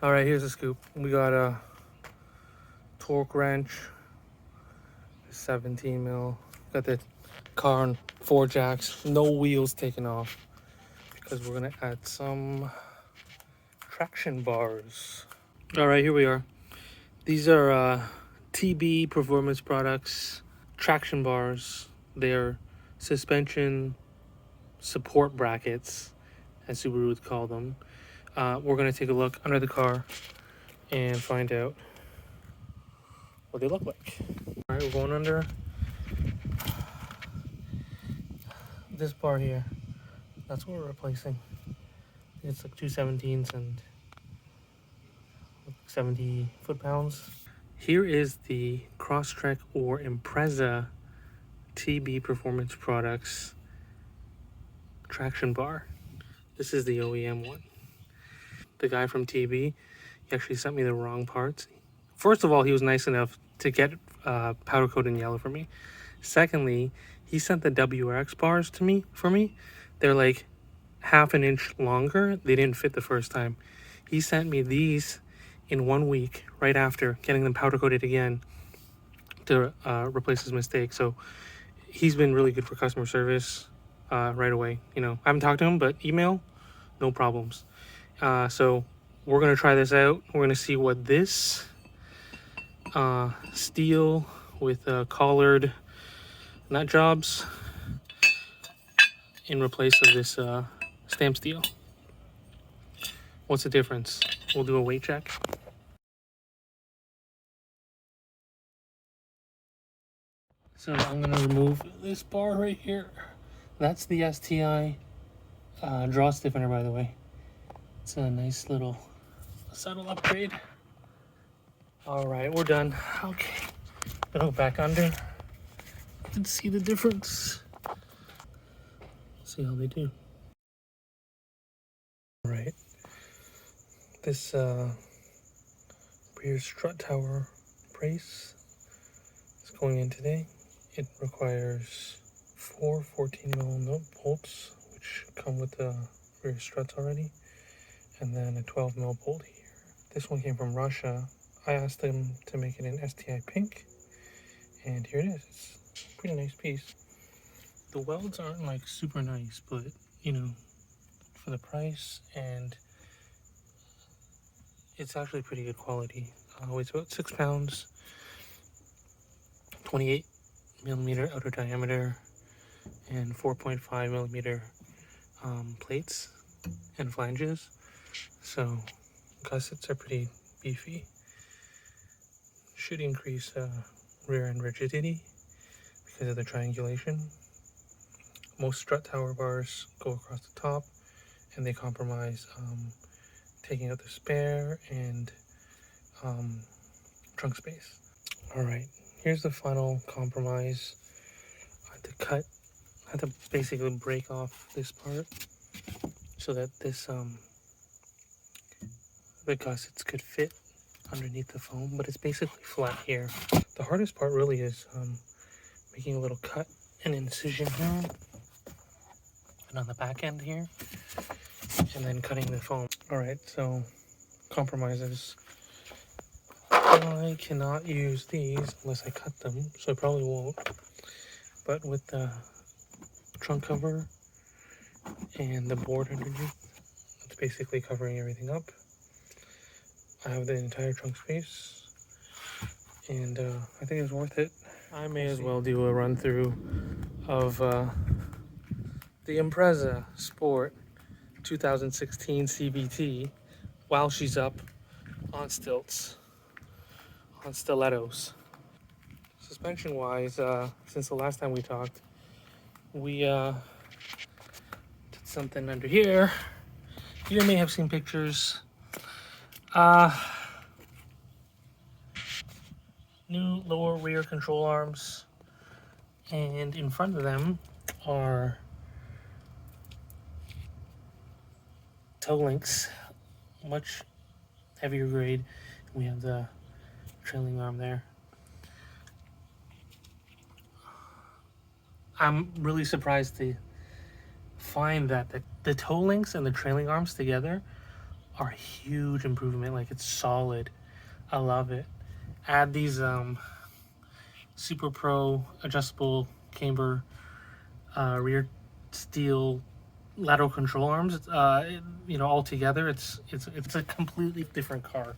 All right, here's the scoop. We got a torque wrench, 17 mil. Got the car on 4 jacks, no wheels taken off because we're gonna add some traction bars. All right, here we are. These are TB Performance Products traction bars. They're suspension support brackets, as Subaru would call them. We're gonna take a look under the car and find out what they look like. All right, we're going under this bar here. That's what we're replacing. It's like 217s and 70 foot-pounds. Here is the Crosstrek or Impreza TB Performance Products traction bar. This is the OEM one. The guy from TB, he actually sent me the wrong parts. First of all, he was nice enough to get powder coat in yellow for me. Secondly, he sent the WRX bars to me for me. They're like half an inch longer. They didn't fit the first time. He sent me these in 1 week right after getting them powder coated again to replace his mistake. So he's been really good for customer service right away. You know, I haven't talked to him, but email, no problems. So we're gonna try this out. We're gonna see what this steel with collared nut jobs in replace of this stamp steel. What's the difference? We'll do a weight check. So I'm gonna remove this bar right here. That's the STI draw stiffener, by the way. It's a nice little subtle upgrade. All right, we're done. Okay, gonna go back under. You can see the difference. See how they do. All right, this Rear Strut Tower brace is going in today. It requires 4 14mm nut bolts, which come with the rear struts already, and then a 12mm bolt here. This one came from Russia. I asked them to make it in STI pink, and here it is. It's a pretty nice piece. The welds aren't like super nice, but you know, for the price, and it's actually pretty good quality. Weighs about 6 pounds, 28mm outer diameter, and 4.5mm plates and flanges. So gussets are pretty beefy. Should increase rear end rigidity because of the triangulation. Most strut tower bars go across the top, and they compromise taking out the spare and trunk space. All right, here's the final compromise. I had to basically break off this part so that this the gussets could fit underneath the foam, but it's basically flat here. The hardest part really is making a little cut and incision here and on the back end here, and then cutting the foam. All right, so compromises. I cannot use these unless I cut them, so I probably won't. But with the trunk cover and the board underneath, it's basically covering everything up. I have the entire trunk space, and I think it's worth it. I may as well do a run through of the Impreza Sport 2016 CVT while she's up on stilts, on stilettos. Suspension wise, since the last time we talked, we did something under here. You may have seen pictures. New lower rear control arms, and in front of them are toe links, much heavier grade. We have the trailing arm there. I'm really surprised to find that the toe links and the trailing arms together are a huge improvement. Like, it's solid. I love it. Add these Super Pro adjustable camber rear steel lateral control arms. You know, all together, it's a completely different car.